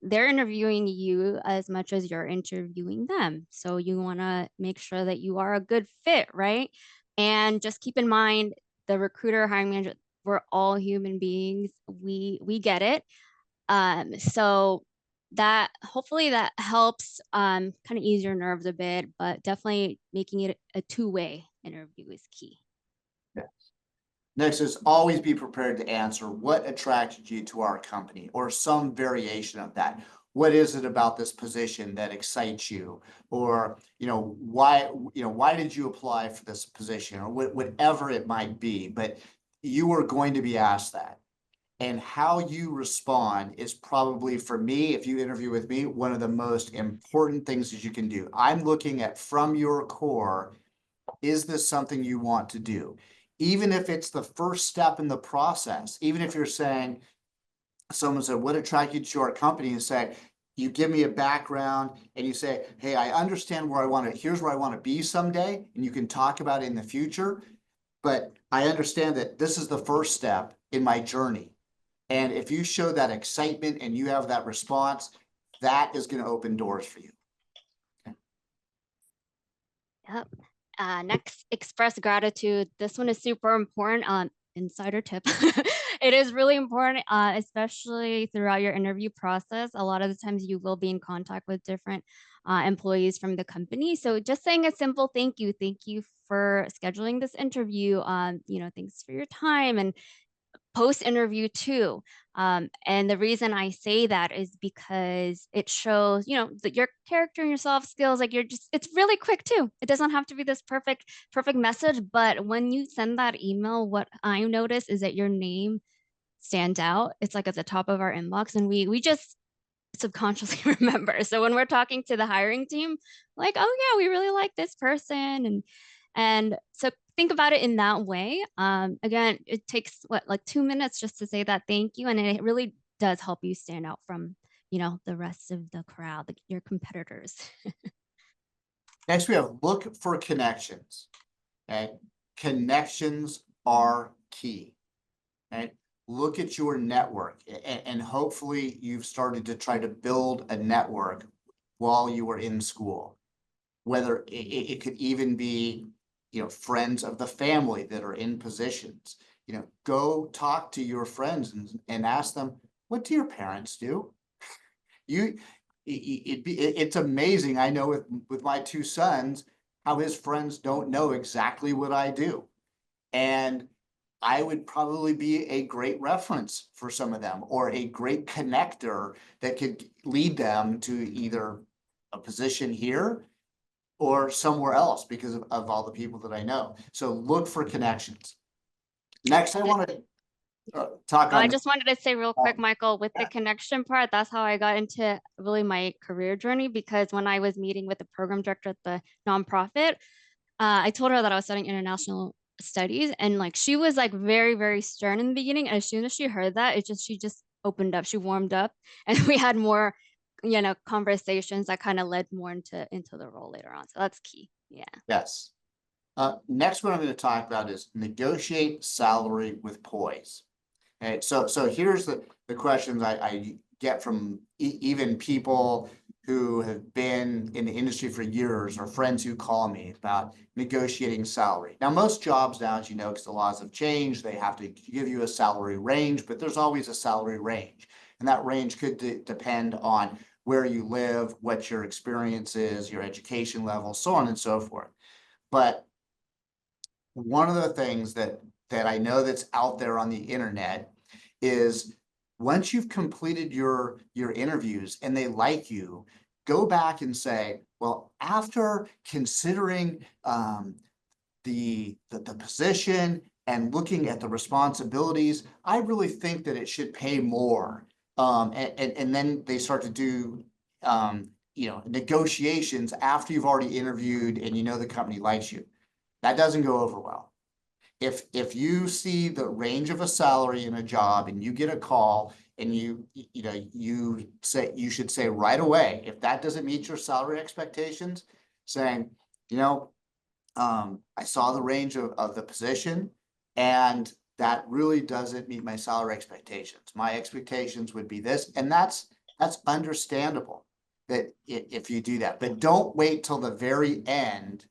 they're interviewing you as much as you're interviewing them. So you want to make sure that you are a good fit, right? And just keep in mind, the recruiter, hiring manager, we're all human beings. We get it. So that hopefully that helps kind of ease your nerves a bit, but definitely making it a two-way interview is key. Yes. Next is always be prepared to answer what attracted you to our company, or some variation of that. what is it about this position that excites you? Or, why did you apply for this position, or whatever it might be, but you are going to be asked that. And how you respond is probably, for me, if you interview with me, one of the most important things that you can do. I'm looking at, from your core, is this something you want to do? Even if it's the first step in the process, even if you're saying, someone said, what attracted you to our company? And say, you give me a background and you say, hey, I understand where I want to, here's where I want to be someday. And you can talk about it in the future. But I understand that this is the first step in my journey. And if you show that excitement and you have that response, that is going to open doors for you. Okay. Yep. Next, express gratitude. This one is super important. Insider tip. It is really important, especially throughout your interview process. A lot of the times you will be in contact with different employees from the company. So just saying a simple thank you for scheduling this interview. Thanks for your time, and post-interview too. And the reason I say that is because it shows, that your character and your soft skills, like it's really quick too. It doesn't have to be this perfect message, but when you send that email, what I notice is that your name stands out. It's like at the top of our inbox, and we just subconsciously remember. So when we're talking to the hiring team, like, oh yeah, we really like this person. And so think about it in that way. Again, it takes like 2 minutes just to say that thank you. And it really does help you stand out from, the rest of the crowd, like your competitors. Next, we have look for connections. Okay. Connections are key. Okay. Look at your network, and hopefully you've started to try to build a network while you were in school. Whether it could even be, friends of the family that are in positions. Go talk to your friends and ask them, what do your parents do? It's amazing. I know with my two sons, how his friends don't know exactly what I do. And I would probably be a great reference for some of them, or a great connector that could lead them to either a position here or somewhere else because of all the people that I know. So look for connections. Next, I want to talk on. I just wanted to say real quick, Michael, with the connection part, that's how I got into really my career journey, because when I was meeting with the program director at the nonprofit, I told her that I was studying international studies, and like she was like very, very stern in the beginning. And as soon as she heard that, she just opened up, she warmed up, and we had more, conversations that kind of led more into the role later on. So that's key. Yeah. Yes. Next one I'm going to talk about is negotiate salary with poise. Okay, so here's the questions I get from even people who have been in the industry for years, or friends who call me about negotiating salary. Now, most jobs now, as you know, because the laws have changed, they have to give you a salary range, but there's always a salary range. And that range could depend on where you live, what your experience is, your education level, so on and so forth. But one of the things that I know that's out there on the internet is, once you've completed your interviews and they like you, go back and say, well, after considering the position and looking at the responsibilities, I really think that it should pay more. And then they start to do negotiations after you've already interviewed and the company likes you. That doesn't go over well. If you see the range of a salary in a job and you get a call and you should say right away, if that doesn't meet your salary expectations, saying, I saw the range of the position and that really doesn't meet my salary expectations. My expectations would be this, and that's understandable that if you do that, but don't wait till the very end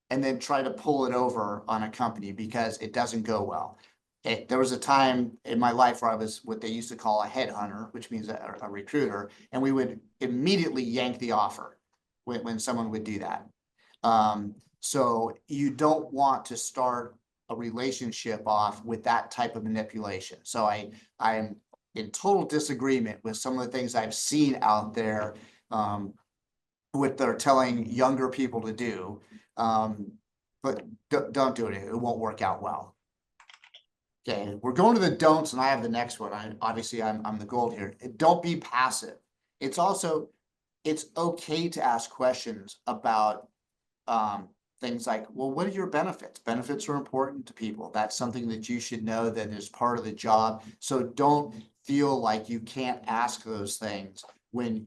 and then try to pull it over on a company, because it doesn't go well. There was a time in my life where I was what they used to call a headhunter, which means a recruiter, and we would immediately yank the offer when someone would do that. So you don't want to start a relationship off with that type of manipulation. So I'm in total disagreement with some of the things I've seen out there, what they're telling younger people to do. But don't do it. It won't work out well. Okay, we're going to the don'ts, and I have the next one. Obviously I'm the gold here. Don't be passive. It's okay to ask questions about things like, well, what are your benefits? Benefits are important to people. That's something that you should know that is part of the job. So don't feel like you can't ask those things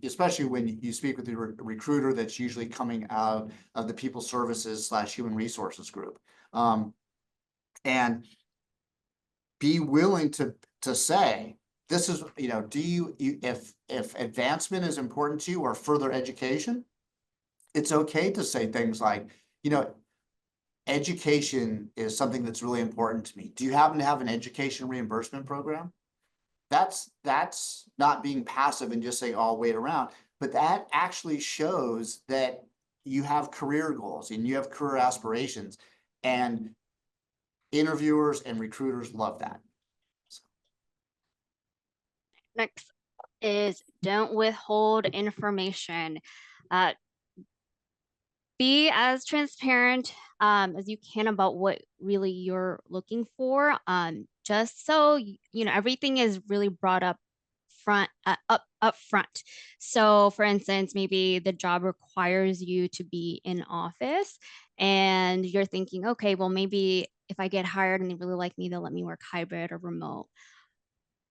especially when you speak with the recruiter that's usually coming out of the people services / human resources group. And be willing to say, this is, if advancement is important to you or further education, it's okay to say things like, education is something that's really important to me. Do you happen to have an education reimbursement program? That's not being passive and just saying, oh, I'll wait around. But that actually shows that you have career goals and you have career aspirations. And interviewers and recruiters love that. Next is don't withhold information. Be as transparent as you can about what really you're looking for. Just so everything is really brought up front. So for instance, maybe the job requires you to be in office and you're thinking, okay, well, maybe if I get hired and they really like me, they'll let me work hybrid or remote.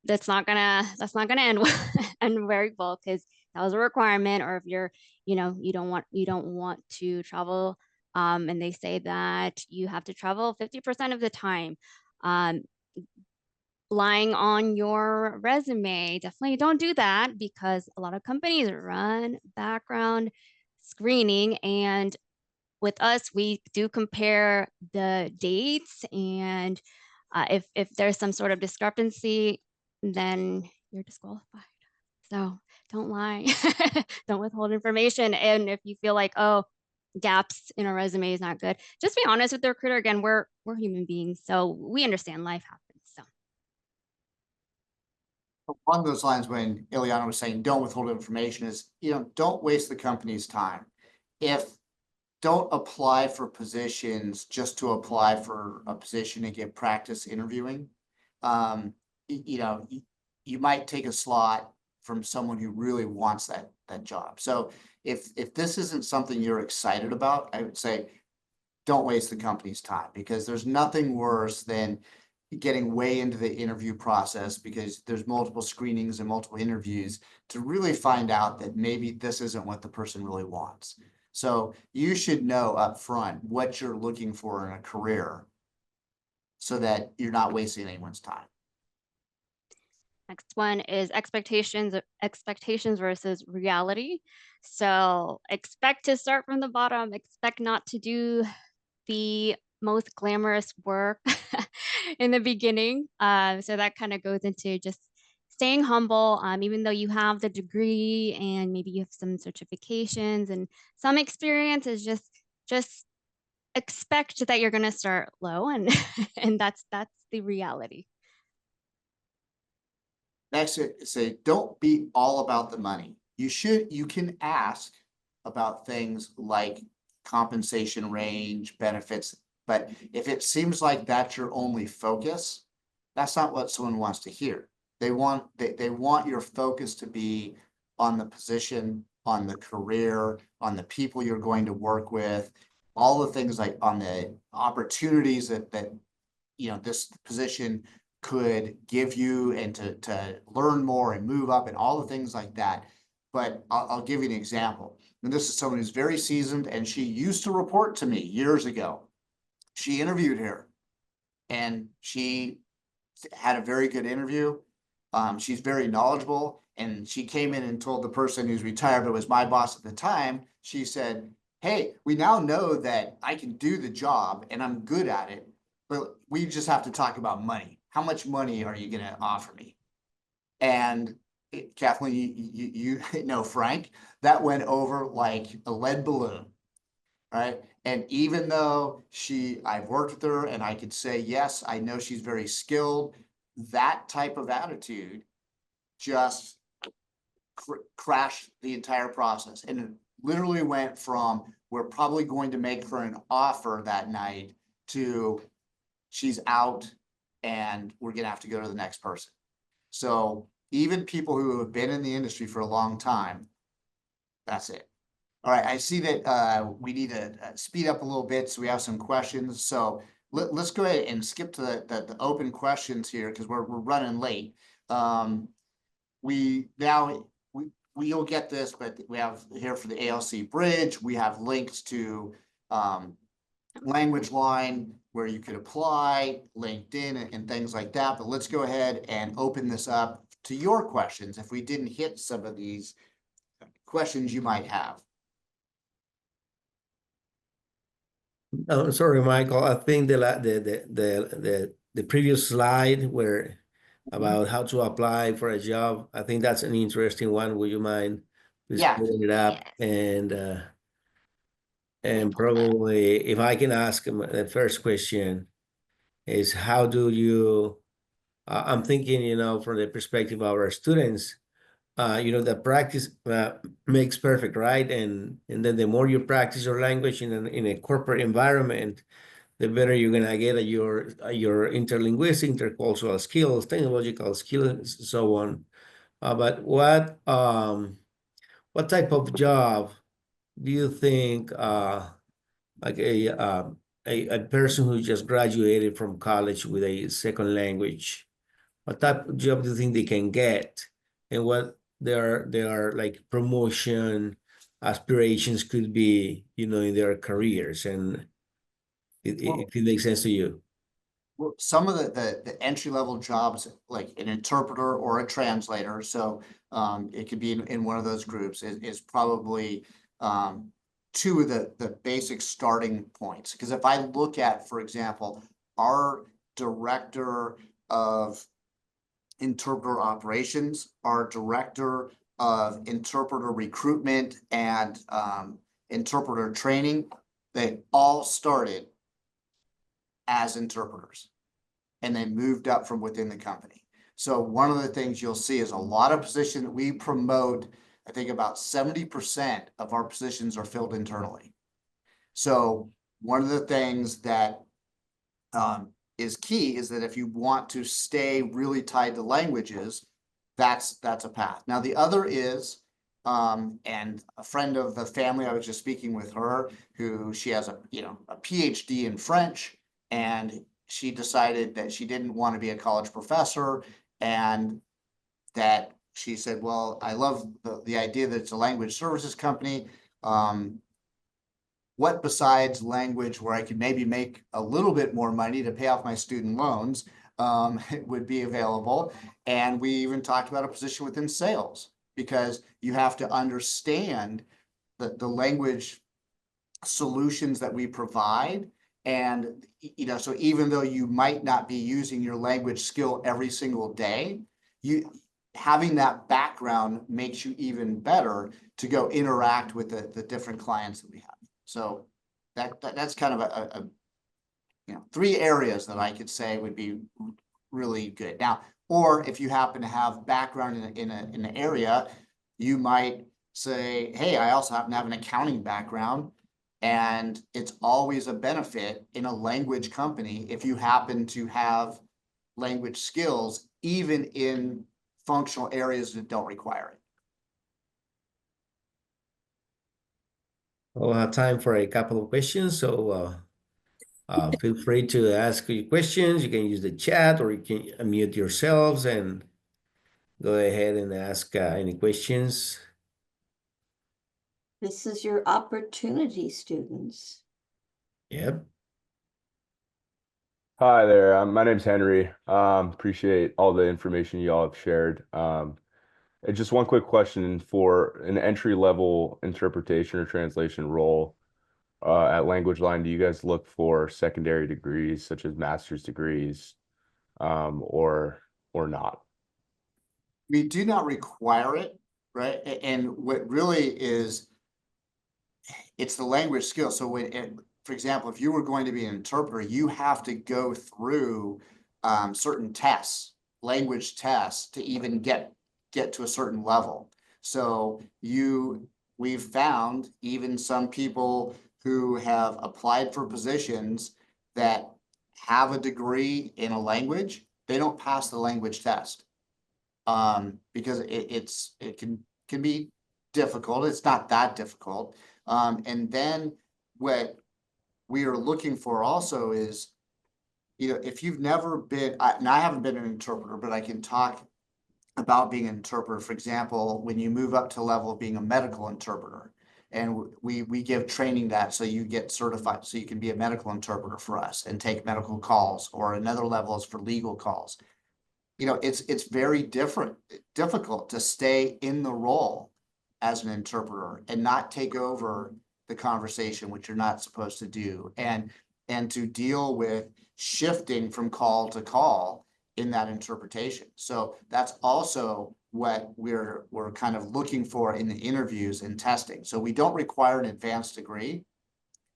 That's not gonna end end very well, because that was a requirement. Or if you're you don't want to travel, and they say that you have to travel 50% of the time, lying on your resume, definitely don't do that, because a lot of companies run background screening, and with us, we do compare the dates, and if there's some sort of discrepancy, then you're disqualified. So don't lie, don't withhold information. And if you feel like, oh, gaps in a resume is not good, just be honest with the recruiter. Again, we're human beings, so we understand life happens. So along those lines, when Ilyana was saying don't withhold information, is, don't waste the company's time. Don't apply for positions just to apply for a position and get practice interviewing. You might take a slot from someone who really wants that job. So if this isn't something you're excited about, I would say don't waste the company's time, because there's nothing worse than getting way into the interview process, because there's multiple screenings and multiple interviews to really find out that maybe this isn't what the person really wants. So you should know up front what you're looking for in a career so that you're not wasting anyone's time. next one is expectations versus reality. So expect to start from the bottom, expect not to do the most glamorous work in the beginning. So that kind of goes into just staying humble, even though you have the degree and maybe you have some certifications and some experience, is just expect that you're going to start low, and and that's the reality. Next, say don't be all about the money. You can ask about things like compensation range, benefits, but if it seems like that's your only focus, that's not what someone wants to hear. They want your focus to be on the position, on the career, on the people you're going to work with, all the things like on the opportunities that this position could give you, and to learn more and move up and all the things like that. But I'll give you an example. And this is someone who's very seasoned, and she used to report to me years ago. She interviewed here and she had a very good interview. She's very knowledgeable, and she came in and told the person who's retired, but was my boss at the time, she said, hey, we now know that I can do the job and I'm good at it, but we just have to talk about money. How much money are you going to offer me? And Kathleen, you know, Frank, that went over like a lead balloon, right? And even though I've worked with her and I could say, yes, I know she's very skilled, that type of attitude just crashed the entire process. And it literally went from, we're probably going to make her an offer that night, to she's out and we're gonna have to go to the next person. So even people who have been in the industry for a long time, that's it. All right, I see that we need to speed up a little bit, so we have some questions. So let's go ahead and skip to the open questions here, because we're running late. You'll get this, but we have here for the ALC Bridge, we have links to LanguageLine where you could apply, LinkedIn, and things like that. But let's go ahead and open this up to your questions if we didn't hit some of these questions you might have. Oh, sorry, Michael. I think the previous slide where about how to apply for a job, I think that's an interesting one. Would you mind please Yeah. putting it up? Yes. And probably if I can ask the first question is, how do you, I'm thinking, from the perspective of our students, that practice makes perfect, right? And then the more you practice your language in a corporate environment, the better you're gonna get at your interlinguistic, intercultural skills, technological skills, so on. But what type of job do you think like a person who just graduated from college with a second language, what type of job do you think they can get, and what their like promotion aspirations could be, in their careers, and if it makes sense to you? Well, some of the entry-level jobs, like an interpreter or a translator, so it could be in one of those groups, is probably two of the basic starting points. Because if I look at, for example, our director of interpreter operations, our director of interpreter recruitment and interpreter training, they all started as interpreters, and they moved up from within the company. So one of the things you'll see is a lot of positions that we promote. I think about 70% of our positions are filled internally. So one of the things that is key is that if you want to stay really tied to languages, that's a path. Now the other is, and a friend of the family, I was just speaking with her, who she has a PhD in French, and she decided that she didn't want to be a college professor, and that she said, well, I love the idea that it's a language services company. What besides language, where I could maybe make a little bit more money to pay off my student loans, would be available? And we even talked about a position within sales, because you have to understand the language solutions that we provide. And, so even though you might not be using your language skill every single day, having that background makes you even better to go interact with the different clients that we have. So that's kind of a three areas that I could say would be really good. Now, or if you happen to have background in an area, you might say, hey, I also happen to have an accounting background. And it's always a benefit in a language company if you happen to have language skills, even in functional areas that don't require it. We'll have time for a couple of questions, so feel free to ask your questions. You can use the chat, or you can unmute yourselves and go ahead and ask any questions. This is your opportunity, students. Yep. Hi there. My name's Henry. Appreciate all the information you all have shared. And just one quick question: for an entry-level interpretation or translation role at LanguageLine, do you guys look for secondary degrees such as master's degrees, or not? We do not require it, right? And what really is, it's the language skill. So for example, if you were going to be an interpreter, you have to go through certain tests, language tests, to even get get to a certain level. So we've found even some people who have applied for positions that have a degree in a language, they don't pass the language test. Because it can be difficult. It's not that difficult. And then what we are looking for also is, if you've never been, and I haven't been an interpreter, but I can talk about being an interpreter. For example, when you move up to level of being a medical interpreter, and we give training that so you get certified, so you can be a medical interpreter for us and take medical calls, or another level is for legal calls. It's very difficult to stay in the role as an interpreter and not take over the conversation, which you're not supposed to do, and to deal with shifting from call to call in that interpretation. So that's also what we're kind of looking for in the interviews and testing. So we don't require an advanced degree.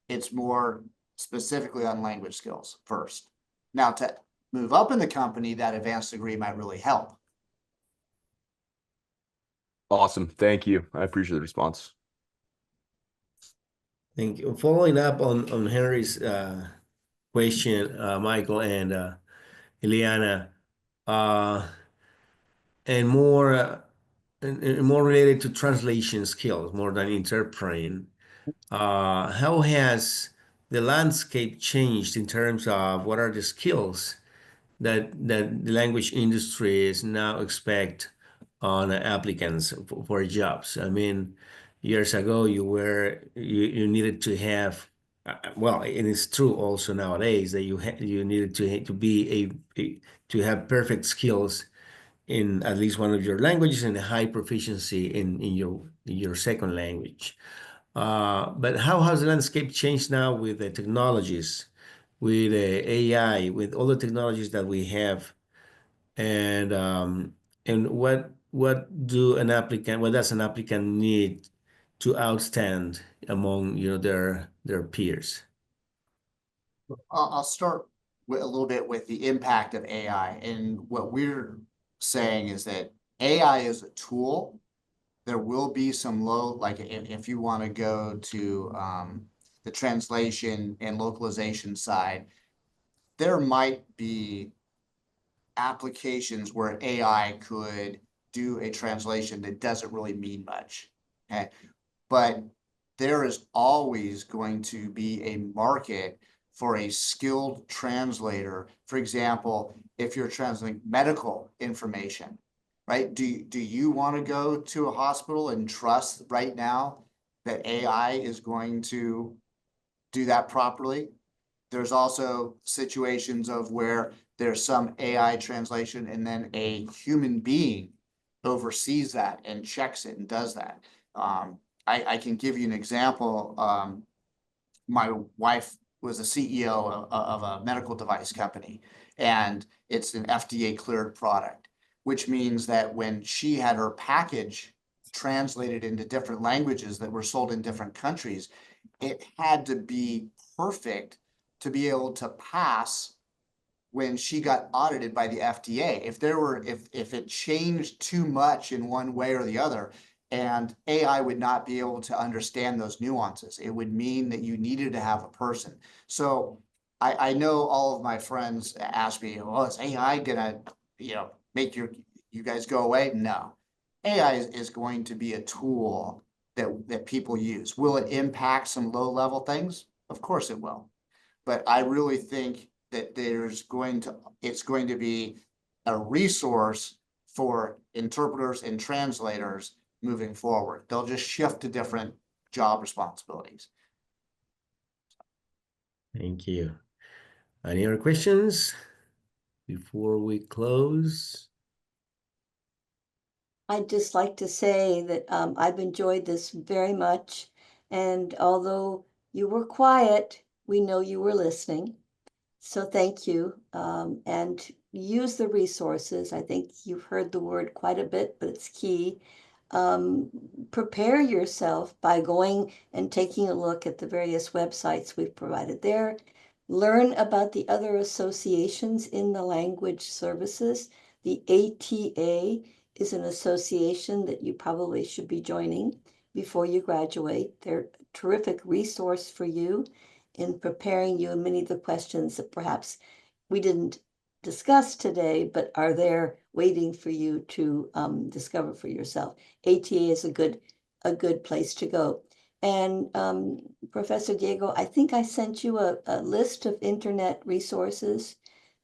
It's more specifically on language skills first. Now, to move up in the company, that advanced degree might really help. Awesome. Thank you. I appreciate the response. Thank you. Following up on Henry's question, Michael and Ilyana, and more related to translation skills more than interpreting. How has the landscape changed in terms of what are the skills that the language industries now expect on applicants for jobs? I mean, years ago you needed to have well, and it's true also nowadays that you needed to be to have perfect skills in at least one of your languages and a high proficiency in your second language. But how has the landscape changed now with the technologies, with AI, with all the technologies that we have, and what does an applicant need to outstand among their peers? I'll start with a little bit with the impact of AI. And what we're saying is that AI is a tool. There will be some like if you want to go to the translation and localization side, there might be applications where AI could do a translation that doesn't really mean much. Okay. But there is always going to be a market for a skilled translator. For example, if you're translating medical information, right? Do you want to go to a hospital and trust right now that AI is going to do that properly? There's also situations of where there's some AI translation and then a human being oversees that and checks it and does that. I can give you an example. My wife was the CEO of a medical device company, and it's an FDA cleared product, which means that when she had her package translated into different languages that were sold in different countries, it had to be perfect to be able to pass when she got audited by the FDA. If it changed too much in one way or the other, and AI would not be able to understand those nuances, it would mean that you needed to have a person. So I know all of my friends ask me, well, is AI gonna, make you guys go away? No. AI is going to be a tool that people use. Will it impact some low-level things? Of course it will. But I really think that it's going to be a resource for interpreters and translators moving forward. They'll just shift to different job responsibilities. Thank you. Any other questions before we close? I'd just like to say that I've enjoyed this very much. And although you were quiet, we know you were listening. So thank you. And use the resources. I think you've heard the word quite a bit, but it's key. Prepare yourself by going and taking a look at the various websites we've provided there. Learn about the other associations in the language services. The ATA is an association that you probably should be joining before you graduate. They're a terrific resource for you in preparing you in many of the questions that perhaps we didn't discuss today, but are there waiting for you to discover for yourself. ATA is a good place to go. And Professor Diego, I think I sent you a list of internet resources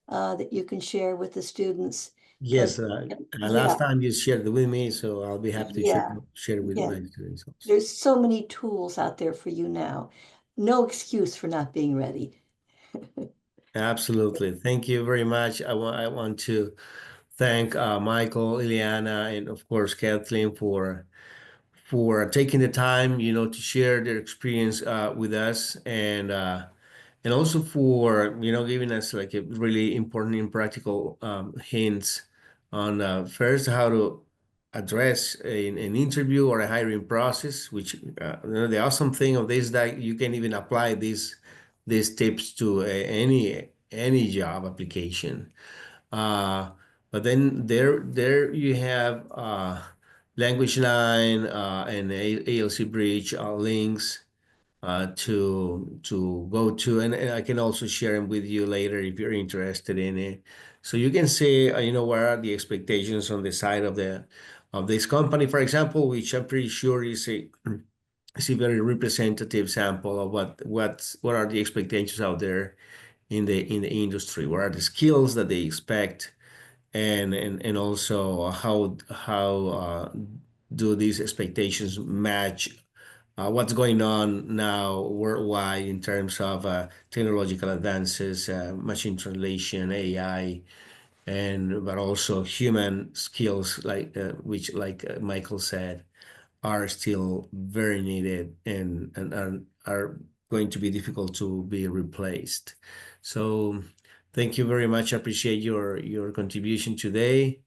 that you can share with the students. Yes, Yeah, last time you shared it with me, so I'll be happy to yeah, share with yeah. my students also. There's so many tools out there for you now. No excuse for not being ready. Absolutely. Thank you very much. I want to thank Michael, Ilyana, and of course Kathleen for taking the time, to share their experience with us, and also for giving us like a really important and practical hints on first how to address an interview or a hiring process. Which the awesome thing of this is that you can even apply these tips to any job application. Uh, but then there you have LanguageLine and ALC Bridge links to go to, and I can also share them with you later if you're interested in it. So you can see, what are the expectations on the side of this company, for example, which I'm pretty sure is a very representative sample of what are the expectations out there in the industry. What are the skills that they expect, and also how do these expectations match what's going on now worldwide in terms of technological advances, machine translation, AI, but also human skills, which, like Michael said, are still very needed and are going to be difficult to be replaced. So thank you very much. I appreciate your contribution today.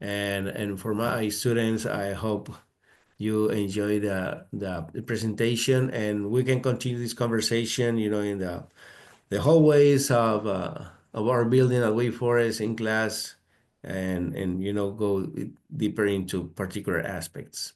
And for my students, I hope you enjoy the presentation, and we can continue this conversation, in the hallways of our building at Wake Forest in class, and go deeper into particular aspects.